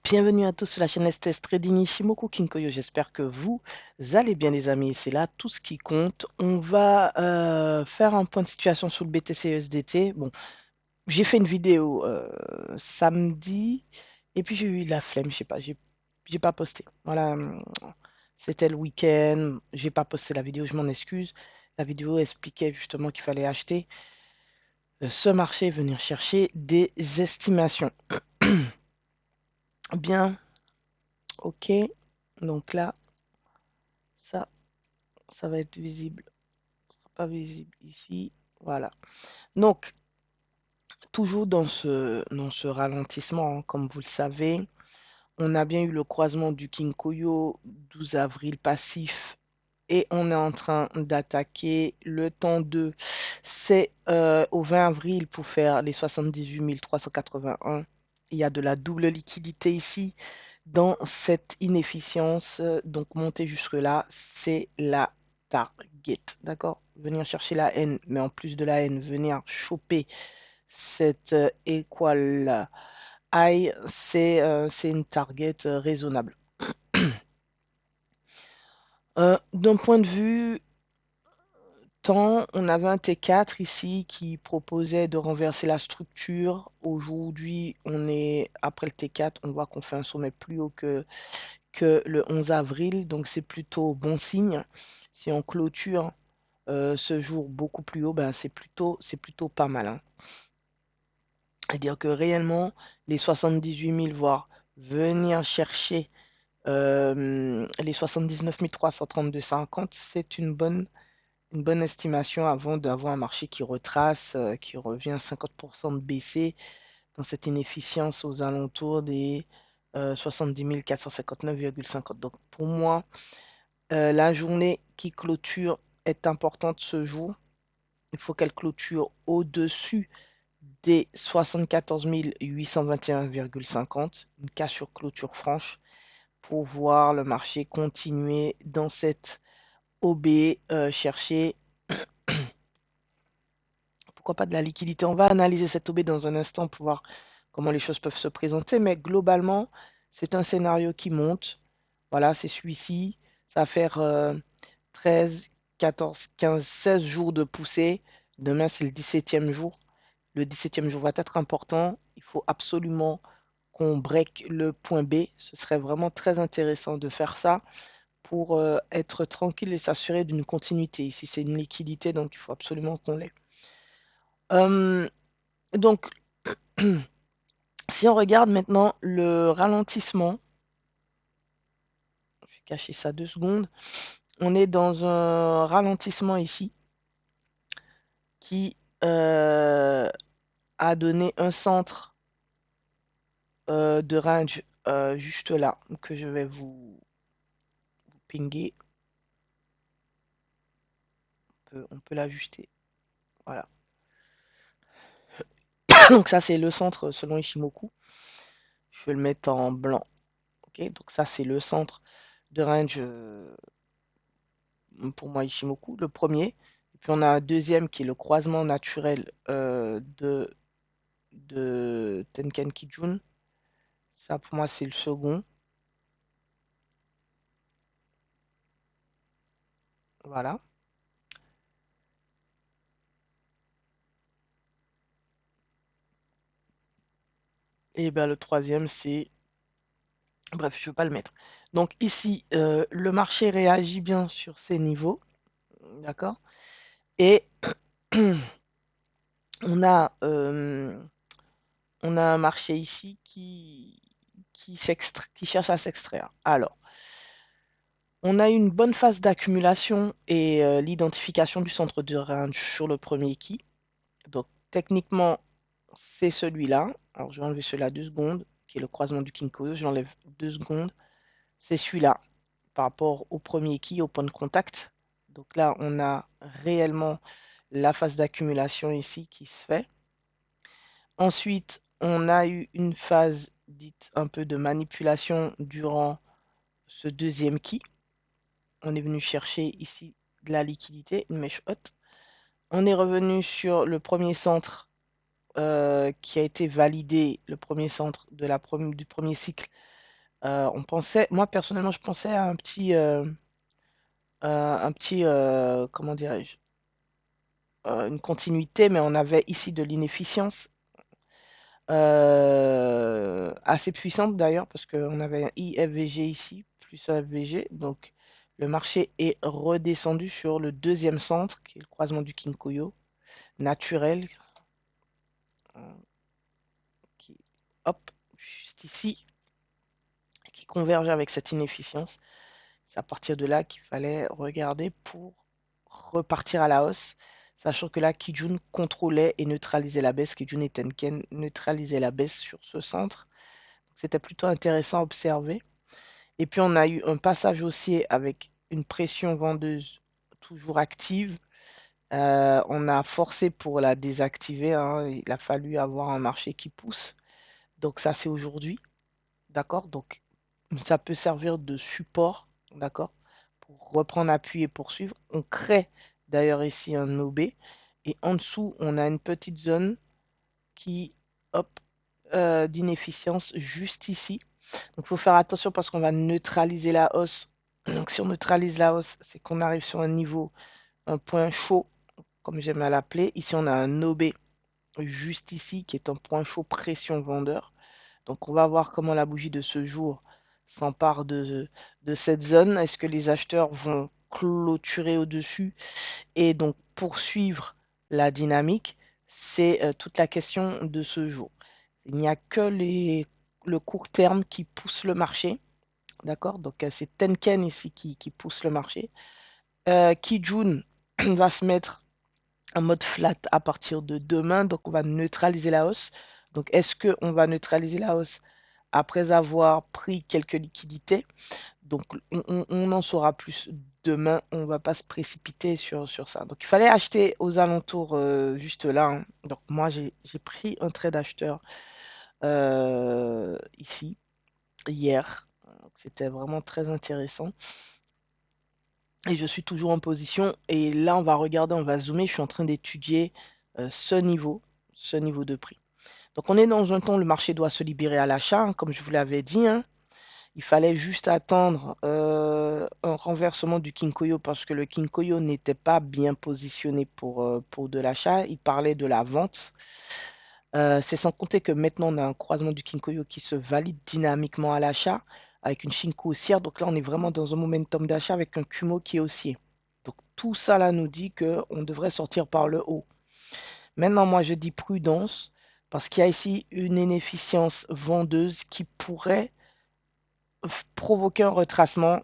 Bienvenue à tous sur la chaîne STS Trading Ishimoku Kinkoyo. J'espère que vous allez bien les amis. C'est là tout ce qui compte. On va faire un point de situation sur le BTC USDT. Bon, j'ai fait une vidéo samedi et puis j'ai eu la flemme, je sais pas, j'ai pas posté. Voilà, c'était le week-end, j'ai pas posté la vidéo, je m'en excuse. La vidéo expliquait justement qu'il fallait acheter ce marché, venir chercher des estimations. Bien, ok. Donc là, ça, ça va être visible. Ce sera pas visible ici. Voilà. Donc, toujours dans ce ralentissement, hein, comme vous le savez, on a bien eu le croisement du Kinkoyo 12 avril passif et on est en train d'attaquer le temps 2. C'est au 20 avril pour faire les 78 381. Il y a de la double liquidité ici dans cette inefficience. Donc monter jusque-là, c'est la target. D'accord? Venir chercher la haine, mais en plus de la haine, venir choper cette equal high, c'est une target raisonnable. D'un point de vue temps, on avait un T4 ici qui proposait de renverser la structure. Aujourd'hui, on est après le T4, on voit qu'on fait un sommet plus haut que le 11 avril, donc c'est plutôt bon signe. Si on clôture ce jour beaucoup plus haut, ben c'est plutôt pas mal, hein. C'est-à-dire que réellement, les 78 000, voire venir chercher les 79 332,50, c'est une bonne estimation avant d'avoir un marché qui retrace, qui revient 50% de baissée dans cette inefficience aux alentours des 70 459,50. Donc pour moi, la journée qui clôture est importante ce jour. Il faut qu'elle clôture au-dessus des 74 821,50, une cassure clôture franche, pour voir le marché continuer dans cette OB, chercher, pourquoi pas de la liquidité. On va analyser cette OB dans un instant pour voir comment les choses peuvent se présenter, mais globalement, c'est un scénario qui monte. Voilà, c'est celui-ci. Ça va faire 13, 14, 15, 16 jours de poussée. Demain, c'est le 17e jour. Le 17e jour va être important. Il faut absolument qu'on break le point B. Ce serait vraiment très intéressant de faire ça pour être tranquille et s'assurer d'une continuité. Ici, c'est une liquidité, donc il faut absolument qu'on l'ait. Donc, si on regarde maintenant le ralentissement, je vais cacher ça 2 secondes. On est dans un ralentissement ici qui a donné un centre de range juste là, que je vais vous pinguer. On peut l'ajuster. Voilà. Donc ça, c'est le centre selon Ishimoku. Je vais le mettre en blanc. Ok, donc ça, c'est le centre de range pour moi Ishimoku, le premier. Et puis on a un deuxième qui est le croisement naturel de Tenkan Kijun. Ça, pour moi, c'est le second. Voilà. Et ben, le troisième, c'est... Bref, je ne vais pas le mettre. Donc ici, le marché réagit bien sur ces niveaux. D'accord? Et on a, euh, on a un marché ici qui cherche à s'extraire. Alors, on a eu une bonne phase d'accumulation et l'identification du centre de range sur le premier key. Donc, techniquement, c'est celui-là. Alors, je vais enlever celui-là 2 secondes, qui est le croisement du Kinko. J'enlève 2 secondes. C'est celui-là par rapport au premier key, au point de contact. Donc là, on a réellement la phase d'accumulation ici qui se fait. Ensuite, on a eu une phase dite un peu de manipulation durant ce deuxième key. On est venu chercher ici de la liquidité, une mèche haute. On est revenu sur le premier centre qui a été validé, le premier centre du premier cycle, on pensait, moi personnellement, je pensais à comment dirais-je, une continuité, mais on avait ici de l'inefficience assez puissante d'ailleurs, parce qu'on avait un IFVG ici, plus un FVG, donc le marché est redescendu sur le deuxième centre, qui est le croisement du Kinkoyo, naturel, euh, qui, hop, juste ici, qui converge avec cette inefficience. C'est à partir de là qu'il fallait regarder pour repartir à la hausse, sachant que là, Kijun contrôlait et neutralisait la baisse. Kijun et Tenken neutralisaient la baisse sur ce centre. C'était plutôt intéressant à observer. Et puis, on a eu un passage haussier avec une pression vendeuse toujours active. On a forcé pour la désactiver, hein. Il a fallu avoir un marché qui pousse. Donc, ça, c'est aujourd'hui. D'accord? Donc, ça peut servir de support, d'accord, pour reprendre appui et poursuivre. On crée d'ailleurs ici un OB et en dessous, on a une petite zone qui, hop, d'inefficience juste ici. Donc, il faut faire attention parce qu'on va neutraliser la hausse. Donc, si on neutralise la hausse, c'est qu'on arrive sur un niveau, un point chaud, comme j'aime à l'appeler. Ici, on a un OB juste ici qui est un point chaud pression vendeur. Donc on va voir comment la bougie de ce jour s'empare de cette zone. Est-ce que les acheteurs vont clôturer au-dessus et donc poursuivre la dynamique? C'est toute la question de ce jour. Il n'y a que le court terme qui pousse le marché. D'accord? Donc c'est Tenken ici qui pousse le marché. Kijun va se mettre en mode flat à partir de demain. Donc, on va neutraliser la hausse. Donc, est-ce qu'on va neutraliser la hausse après avoir pris quelques liquidités? Donc, on en saura plus demain. On ne va pas se précipiter sur ça. Donc, il fallait acheter aux alentours juste là, hein. Donc, moi, j'ai pris un trade acheteur ici, hier. Donc, c'était vraiment très intéressant. Et je suis toujours en position. Et là, on va regarder, on va zoomer. Je suis en train d'étudier ce niveau de prix. Donc, on est dans un temps où le marché doit se libérer à l'achat, hein, comme je vous l'avais dit, hein. Il fallait juste attendre un renversement du Kinkoyo parce que le Kinkoyo n'était pas bien positionné pour de l'achat. Il parlait de la vente. C'est sans compter que maintenant, on a un croisement du Kinkoyo qui se valide dynamiquement à l'achat avec une Shinko haussière. Donc là, on est vraiment dans un momentum d'achat avec un Kumo qui est haussier. Donc tout ça là nous dit qu'on devrait sortir par le haut. Maintenant, moi, je dis prudence parce qu'il y a ici une inefficience vendeuse qui pourrait provoquer un retracement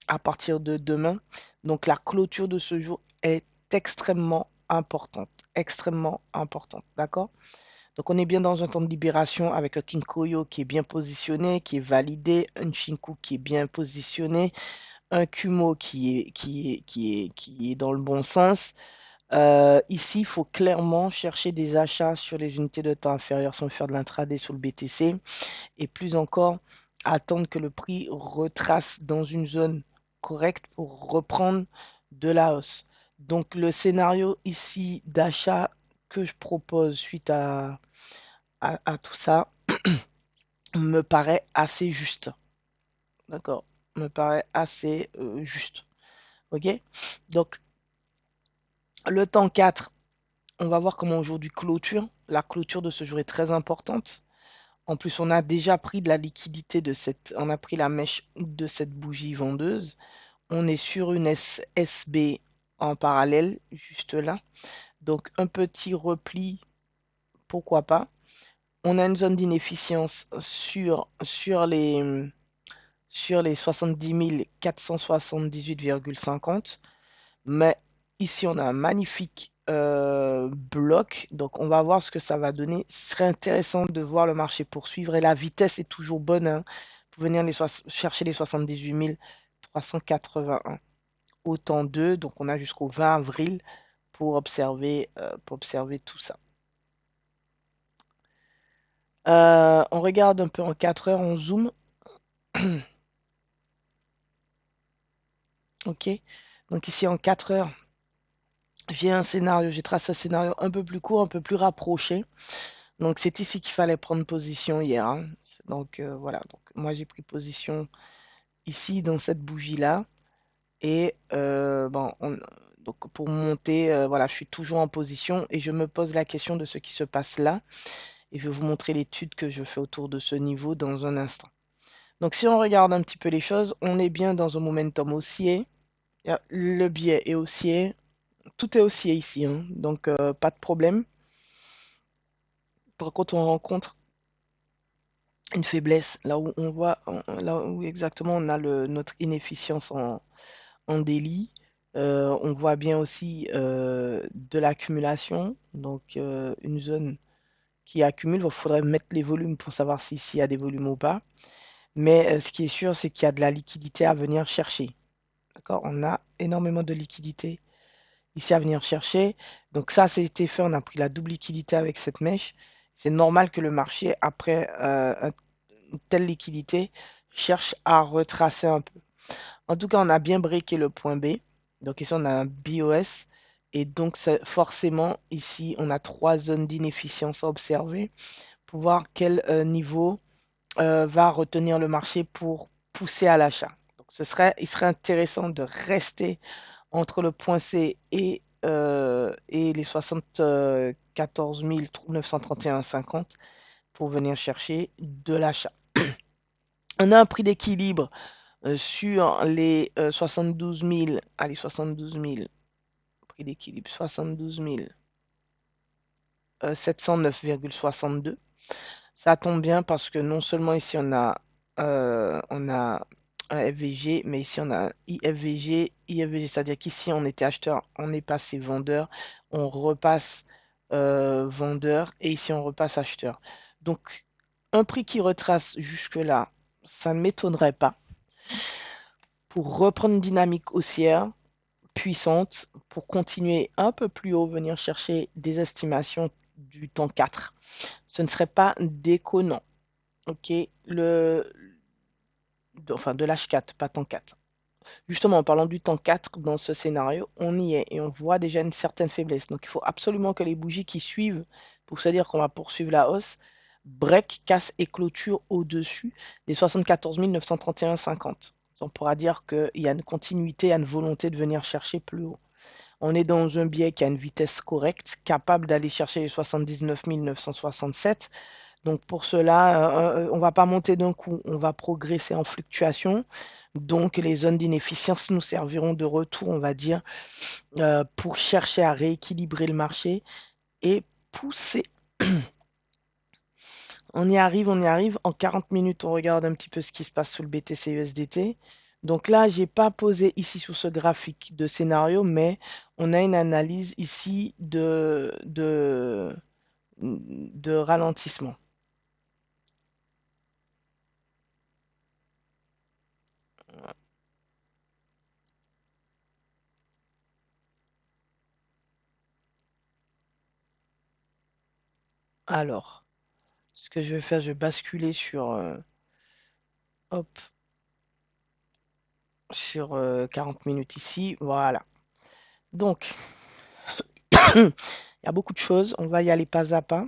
à partir de demain. Donc la clôture de ce jour est extrêmement importante. Extrêmement importante. D'accord? Donc on est bien dans un temps de libération avec un Kinkoyo qui est bien positionné, qui est validé, un Shinku qui est bien positionné, un Kumo qui est dans le bon sens. Ici, il faut clairement chercher des achats sur les unités de temps inférieures si on veut faire de l'intraday sur le BTC et plus encore attendre que le prix retrace dans une zone correcte pour reprendre de la hausse. Donc le scénario ici d'achat que je propose suite à tout ça me paraît assez juste. D'accord? Me paraît assez juste. Ok? Donc le temps 4, on va voir comment aujourd'hui clôture. La clôture de ce jour est très importante. En plus, on a déjà pris de la liquidité on a pris la mèche de cette bougie vendeuse. On est sur une SB en parallèle, juste là. Donc, un petit repli, pourquoi pas. On a une zone d'inefficience sur les 70 478,50. Mais ici, on a un magnifique bloc. Donc, on va voir ce que ça va donner. Ce serait intéressant de voir le marché poursuivre. Et la vitesse est toujours bonne, hein, pour venir chercher les 78 381 au temps 2. Donc, on a jusqu'au 20 avril pour observer tout ça. On regarde un peu en 4 heures, on zoome. OK. Donc, ici, en 4 heures, j'ai tracé un scénario un peu plus court, un peu plus rapproché. Donc c'est ici qu'il fallait prendre position hier, hein. Donc voilà, donc moi j'ai pris position ici dans cette bougie-là. Et bon, donc pour monter, voilà, je suis toujours en position et je me pose la question de ce qui se passe là. Et je vais vous montrer l'étude que je fais autour de ce niveau dans un instant. Donc si on regarde un petit peu les choses, on est bien dans un momentum haussier. Le biais est haussier. Tout est haussier ici, hein. Donc pas de problème. Par contre, on rencontre une faiblesse là où on voit, là où exactement on a notre inefficience en délit. On voit bien aussi de l'accumulation, donc une zone qui accumule. Il faudrait mettre les volumes pour savoir s'il y a des volumes ou pas. Mais ce qui est sûr, c'est qu'il y a de la liquidité à venir chercher. D'accord? On a énormément de liquidité ici à venir chercher. Donc ça, c'était fait. On a pris la double liquidité avec cette mèche. C'est normal que le marché, après une telle liquidité, cherche à retracer un peu. En tout cas, on a bien breaké le point B. Donc ici, on a un BOS. Et donc, forcément, ici, on a trois zones d'inefficience à observer pour voir quel niveau va retenir le marché pour pousser à l'achat. Donc, il serait intéressant de rester entre le point C et les 74 931,50 pour venir chercher de l'achat. On a un prix d'équilibre sur les 72 000, allez 72 000, prix d'équilibre 72 709,62. Ça tombe bien parce que non seulement ici on a un FVG, mais ici on a un IFVG, IFVG, c'est-à-dire qu'ici on était acheteur, on est passé vendeur, on repasse vendeur et ici on repasse acheteur. Donc un prix qui retrace jusque-là, ça ne m'étonnerait pas pour reprendre une dynamique haussière puissante, pour continuer un peu plus haut, venir chercher des estimations du temps 4. Ce ne serait pas déconnant. Ok, enfin de l'H4, pas temps 4. Justement, en parlant du temps 4, dans ce scénario, on y est et on voit déjà une certaine faiblesse. Donc il faut absolument que les bougies qui suivent, pour se dire qu'on va poursuivre la hausse, break, casse et clôture au-dessus des 74 931,50. On pourra dire qu'il y a une continuité, il y a une volonté de venir chercher plus haut. On est dans un biais qui a une vitesse correcte, capable d'aller chercher les 79 967. Donc pour cela, on ne va pas monter d'un coup, on va progresser en fluctuation. Donc les zones d'inefficience nous serviront de retour, on va dire, pour chercher à rééquilibrer le marché et pousser. On y arrive, on y arrive. En 40 minutes, on regarde un petit peu ce qui se passe sur le BTC USDT. Donc là, je n'ai pas posé ici sur ce graphique de scénario, mais on a une analyse ici de ralentissement. Alors, ce que je vais faire, je vais basculer hop, sur 40 minutes ici. Voilà. Donc, il y a beaucoup de choses. On va y aller pas à pas.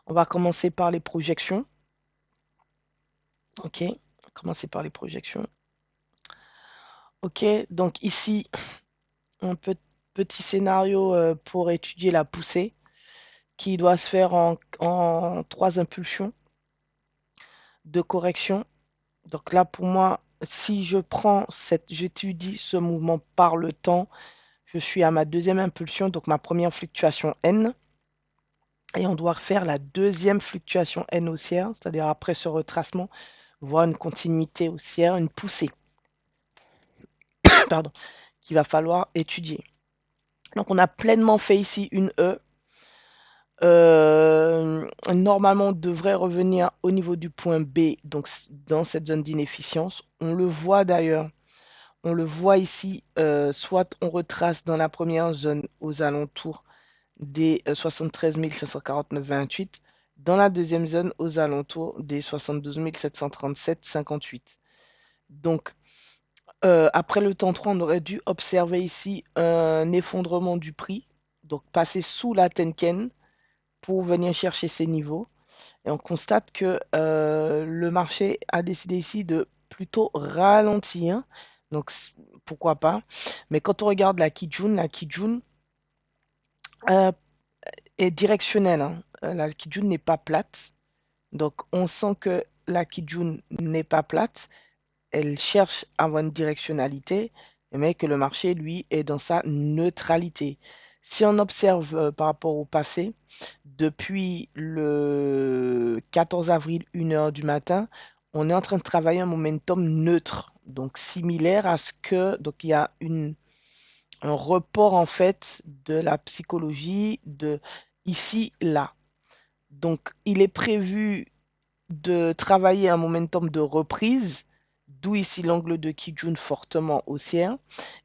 On va commencer par les projections. OK. On va commencer par les projections. OK. Donc ici, un petit scénario pour étudier la poussée qui doit se faire en trois impulsions de correction. Donc là, pour moi, si j'étudie ce mouvement par le temps, je suis à ma deuxième impulsion, donc ma première fluctuation N. Et on doit refaire la deuxième fluctuation N haussière, c'est-à-dire après ce retracement, voir une continuité haussière, une poussée, pardon, qu'il va falloir étudier. Donc on a pleinement fait ici une E. Normalement, on devrait revenir au niveau du point B, donc dans cette zone d'inefficience. On le voit d'ailleurs, on le voit ici, soit on retrace dans la première zone aux alentours des 73 549,28, dans la deuxième zone aux alentours des 72 737,58. Donc, Après le temps 3, on aurait dû observer ici un effondrement du prix, donc passer sous la Tenken pour venir chercher ces niveaux. Et on constate que le marché a décidé ici de plutôt ralentir. Donc pourquoi pas. Mais quand on regarde la Kijun euh, est directionnelle, hein. La Kijun n'est pas plate. Donc on sent que la Kijun n'est pas plate. Elle cherche à avoir une directionnalité, mais que le marché, lui, est dans sa neutralité. Si on observe par rapport au passé, depuis le 14 avril, 1 heure du matin, on est en train de travailler un momentum neutre, donc similaire à ce que, donc il y a un report en fait de la psychologie de ici, là. Donc il est prévu de travailler un momentum de reprise, d'où ici l'angle de Kijun fortement haussière.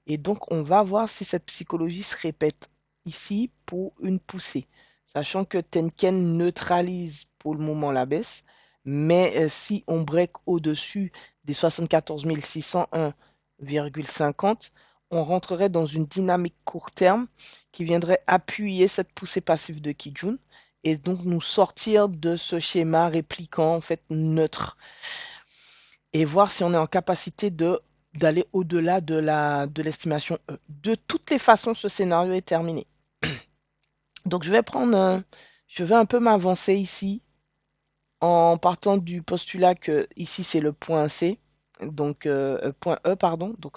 Et donc, on va voir si cette psychologie se répète ici pour une poussée. Sachant que Tenken neutralise pour le moment la baisse, mais si on break au-dessus des 74 601,50, on rentrerait dans une dynamique court terme qui viendrait appuyer cette poussée passive de Kijun et donc nous sortir de ce schéma répliquant en fait neutre et voir si on est en capacité de d'aller au-delà de l'estimation E. De toutes les façons, ce scénario est terminé. Donc je vais un peu m'avancer ici en partant du postulat que ici c'est le point C, donc point E pardon, donc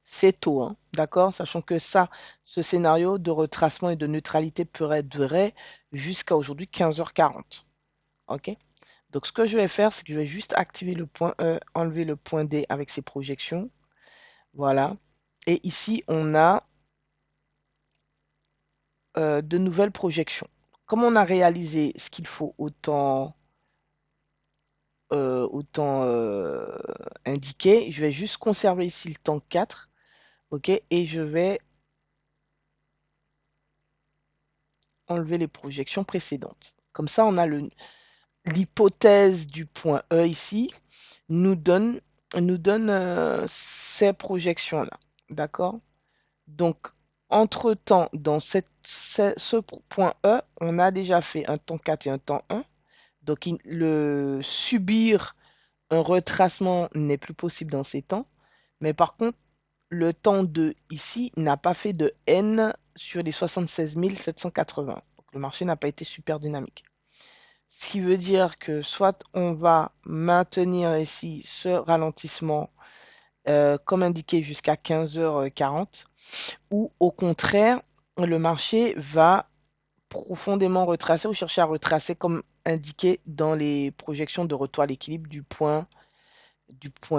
c'est tôt, hein, d'accord, sachant que ça, ce scénario de retracement et de neutralité pourrait durer jusqu'à aujourd'hui 15h40. Ok. Donc, ce que je vais faire, c'est que je vais juste activer le point E, enlever le point D avec ses projections. Voilà. Et ici, on a de nouvelles projections. Comme on a réalisé ce qu'il faut autant indiqué, je vais juste conserver ici le temps 4. OK. Et je vais enlever les projections précédentes. Comme ça, on a l'hypothèse du point E ici nous donne, ces projections-là. D'accord? Donc, entre-temps, dans ce point E, on a déjà fait un temps 4 et un temps 1. Donc, subir un retracement n'est plus possible dans ces temps. Mais par contre, le temps 2 ici n'a pas fait de N sur les 76 780. Donc, le marché n'a pas été super dynamique. Ce qui veut dire que soit on va maintenir ici ce ralentissement comme indiqué jusqu'à 15h40, ou au contraire, le marché va profondément retracer ou chercher à retracer comme indiqué dans les projections de retour à l'équilibre du point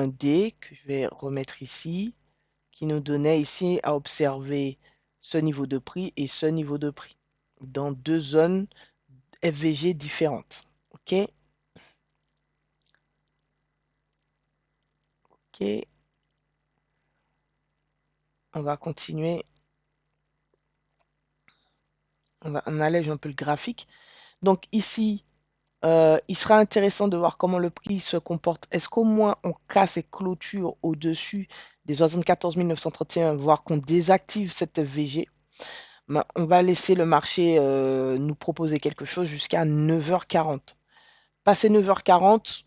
D, que je vais remettre ici, qui nous donnait ici à observer ce niveau de prix et ce niveau de prix dans deux zones FVG différentes. OK, OK, on va continuer. On allège un peu le graphique. Donc ici, il sera intéressant de voir comment le prix se comporte. Est-ce qu'au moins on casse et clôture au-dessus des 74 931, voire qu'on désactive cette FVG? Ben, on va laisser le marché nous proposer quelque chose jusqu'à 9h40. Passé 9h40,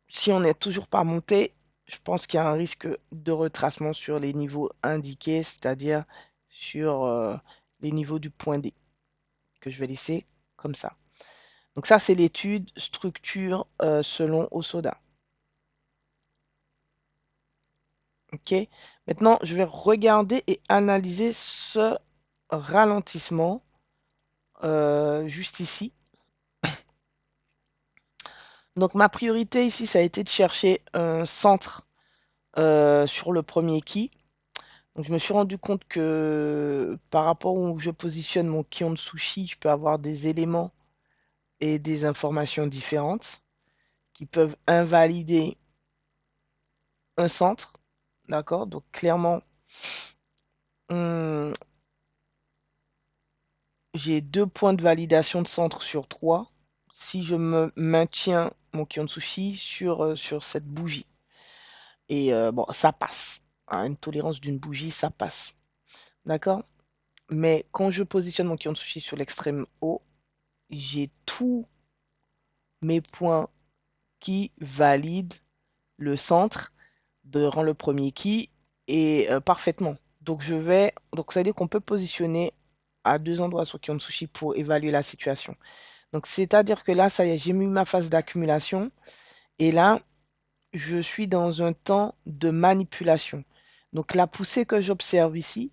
si on n'est toujours pas monté, je pense qu'il y a un risque de retracement sur les niveaux indiqués, c'est-à-dire sur les niveaux du point D, que je vais laisser comme ça. Donc ça, c'est l'étude structure selon Osoda. Ok. Maintenant, je vais regarder et analyser ce ralentissement juste ici. Donc ma priorité ici, ça a été de chercher un centre sur le premier key. Donc je me suis rendu compte que par rapport où je positionne mon Kion Sushi, je peux avoir des éléments et des informations différentes qui peuvent invalider un centre. D'accord? Donc clairement, hum, j'ai 2 points de validation de centre sur 3 si je me maintiens mon Kion Sushi sur cette bougie. Et bon, ça passe, hein, une tolérance d'une bougie, ça passe. D'accord? Mais quand je positionne mon Kion Sushi sur l'extrême haut, j'ai tous mes points qui valident le centre de rang le premier qui et parfaitement. Donc ça veut dire qu'on peut positionner à deux endroits sur Kion Sushi pour évaluer la situation. Donc c'est-à-dire que là, ça y est, j'ai mis ma phase d'accumulation et là, je suis dans un temps de manipulation. Donc la poussée que j'observe ici,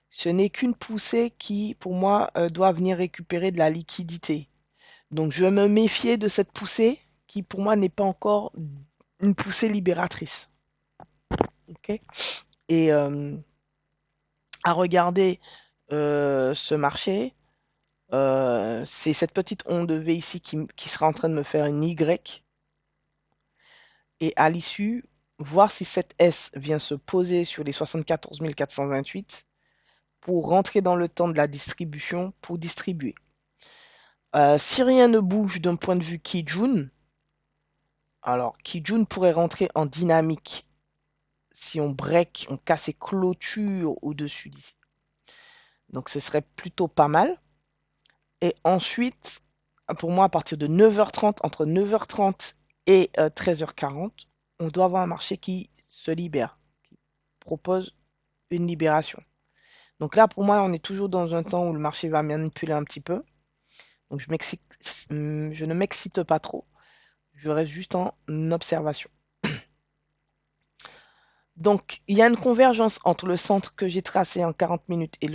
ce n'est qu'une poussée qui, pour moi, doit venir récupérer de la liquidité. Donc je vais me méfier de cette poussée qui, pour moi, n'est pas encore une poussée libératrice. Ok. Et à regarder ce marché, c'est cette petite onde V ici qui sera en train de me faire une Y. Et à l'issue, voir si cette S vient se poser sur les 74 428 pour rentrer dans le temps de la distribution pour distribuer. Si rien ne bouge d'un point de vue Kijun, alors Kijun pourrait rentrer en dynamique si on break, on casse et clôture au-dessus d'ici. Donc ce serait plutôt pas mal. Et ensuite, pour moi, à partir de 9h30, entre 9h30 et 13h40, on doit avoir un marché qui se libère, qui propose une libération. Donc là, pour moi, on est toujours dans un temps où le marché va manipuler un petit peu. Donc je ne m'excite pas trop. Je reste juste en observation. Donc, il y a une convergence entre le centre que j'ai tracé en 40 minutes et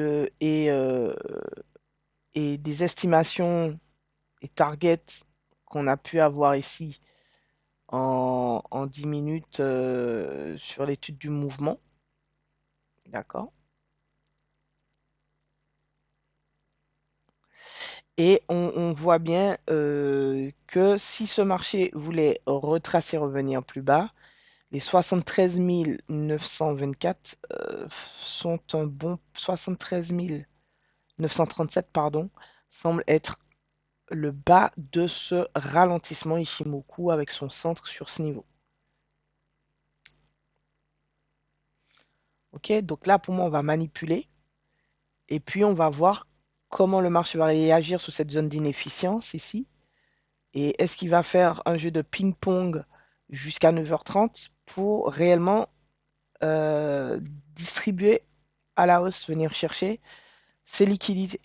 des estimations et targets qu'on a pu avoir ici en 10 minutes sur l'étude du mouvement. D'accord. Et on voit bien que si ce marché voulait retracer, revenir plus bas, les 73 924 sont un bon 73 937 pardon, semble être le bas de ce ralentissement Ishimoku avec son centre sur ce niveau. Ok, donc là pour moi on va manipuler et puis on va voir comment le marché va réagir sur cette zone d'inefficience ici. Et est-ce qu'il va faire un jeu de ping-pong jusqu'à 9h30 pour réellement euh, distribuer à la hausse, venir chercher ses liquidités.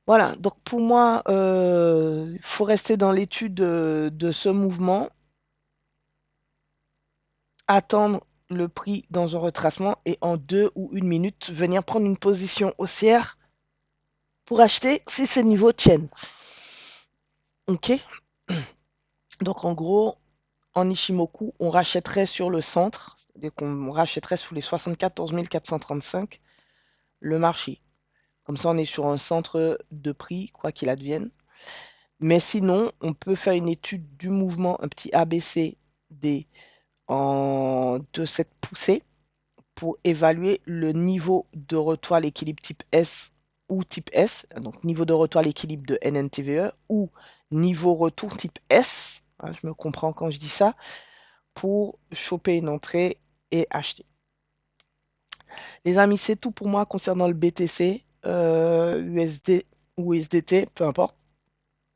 Voilà, donc pour moi, il faut rester dans l'étude de ce mouvement, attendre le prix dans un retracement et en 2 ou 1 minute, venir prendre une position haussière pour acheter si ces niveaux tiennent. Ok, donc en gros, en Ishimoku, on rachèterait sur le centre, c'est-à-dire qu'on rachèterait sous les 74 435 le marché. Comme ça, on est sur un centre de prix, quoi qu'il advienne. Mais sinon, on peut faire une étude du mouvement, un petit ABCD de cette poussée pour évaluer le niveau de retour à l'équilibre type S ou type S, donc niveau de retour à l'équilibre de NNTVE ou niveau retour type S, hein, je me comprends quand je dis ça, pour choper une entrée et acheter. Les amis, c'est tout pour moi concernant le BTC, USD ou USDT, peu importe.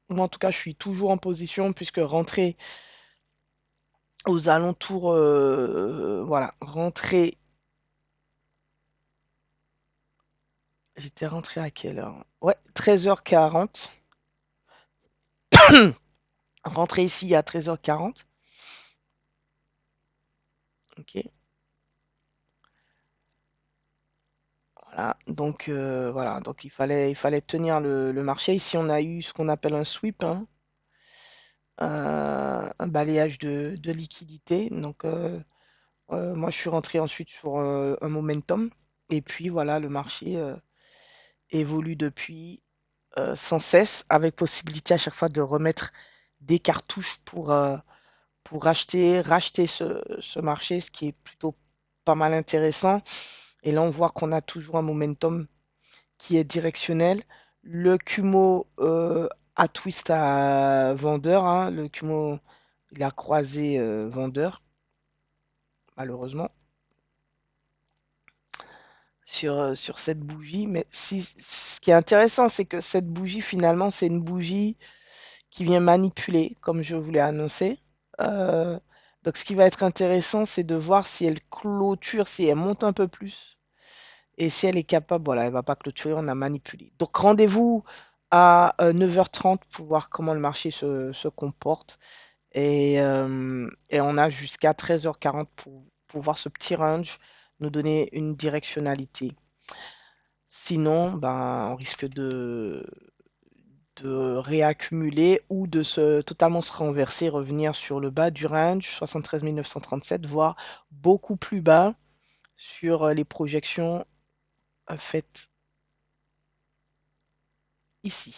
Moi, en tout cas, je suis toujours en position puisque rentrer aux alentours, voilà, rentrer, j'étais rentré à quelle heure? Ouais, 13h40. Rentrer ici à 13h40. Ok, voilà, donc il fallait tenir le marché. Ici, on a eu ce qu'on appelle un sweep, hein, un balayage de liquidité. Donc, moi, je suis rentré ensuite sur un momentum. Et puis, voilà, le marché évolue depuis sans cesse, avec possibilité à chaque fois de remettre des cartouches pour racheter ce marché, ce qui est plutôt pas mal intéressant. Et là, on voit qu'on a toujours un momentum qui est directionnel. Le Kumo a twist à vendeur, hein. Le Kumo, il a croisé vendeur. malheureusement, sur cette bougie. Mais ce qui est intéressant, c'est que cette bougie, finalement, c'est une bougie qui vient manipuler, comme je vous l'ai annoncé. Euh, donc, ce qui va être intéressant, c'est de voir si elle clôture, si elle monte un peu plus. Et si elle est capable, voilà, elle ne va pas clôturer, on a manipulé. Donc, rendez-vous à 9h30 pour voir comment le marché se comporte. Et on a jusqu'à 13h40 pour voir ce petit range nous donner une directionnalité. Sinon, ben, on risque de réaccumuler ou de totalement se renverser, revenir sur le bas du range, 73 937, voire beaucoup plus bas sur les projections faites ici.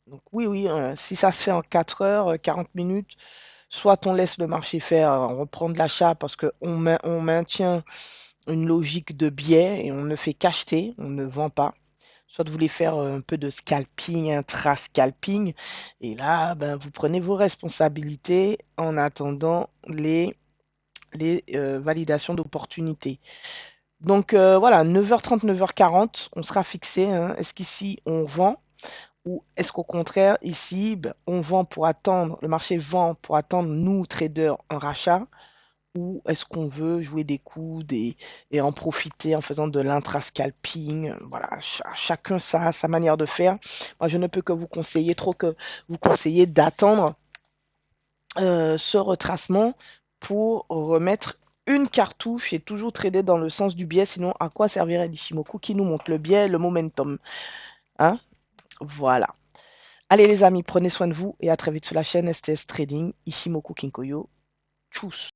Donc oui, oui, si ça se fait en 4 heures, 40 minutes, soit on laisse le marché faire, on reprend de l'achat parce qu'on maintient une logique de biais et on ne fait qu'acheter, on ne vend pas. Soit vous voulez faire un peu de scalping, intra-scalping, et là, ben, vous prenez vos responsabilités en attendant les validations d'opportunités. Donc voilà, 9h30, 9h40, on sera fixé, hein. Est-ce qu'ici on vend ou est-ce qu'au contraire, ici, ben, on vend pour attendre, le marché vend pour attendre, nous, traders, un rachat, ou est-ce qu'on veut jouer des coudes et en profiter en faisant de l'intra-scalping? Voilà, chacun sa manière de faire. Moi, je ne peux que vous conseiller, trop que vous conseiller d'attendre ce retracement pour remettre une cartouche et toujours trader dans le sens du biais. Sinon, à quoi servirait l'Ishimoku qui nous montre le biais et le momentum? Hein? Voilà. Allez les amis, prenez soin de vous et à très vite sur la chaîne STS Trading, Ishimoku Kinkoyo. Tchuss.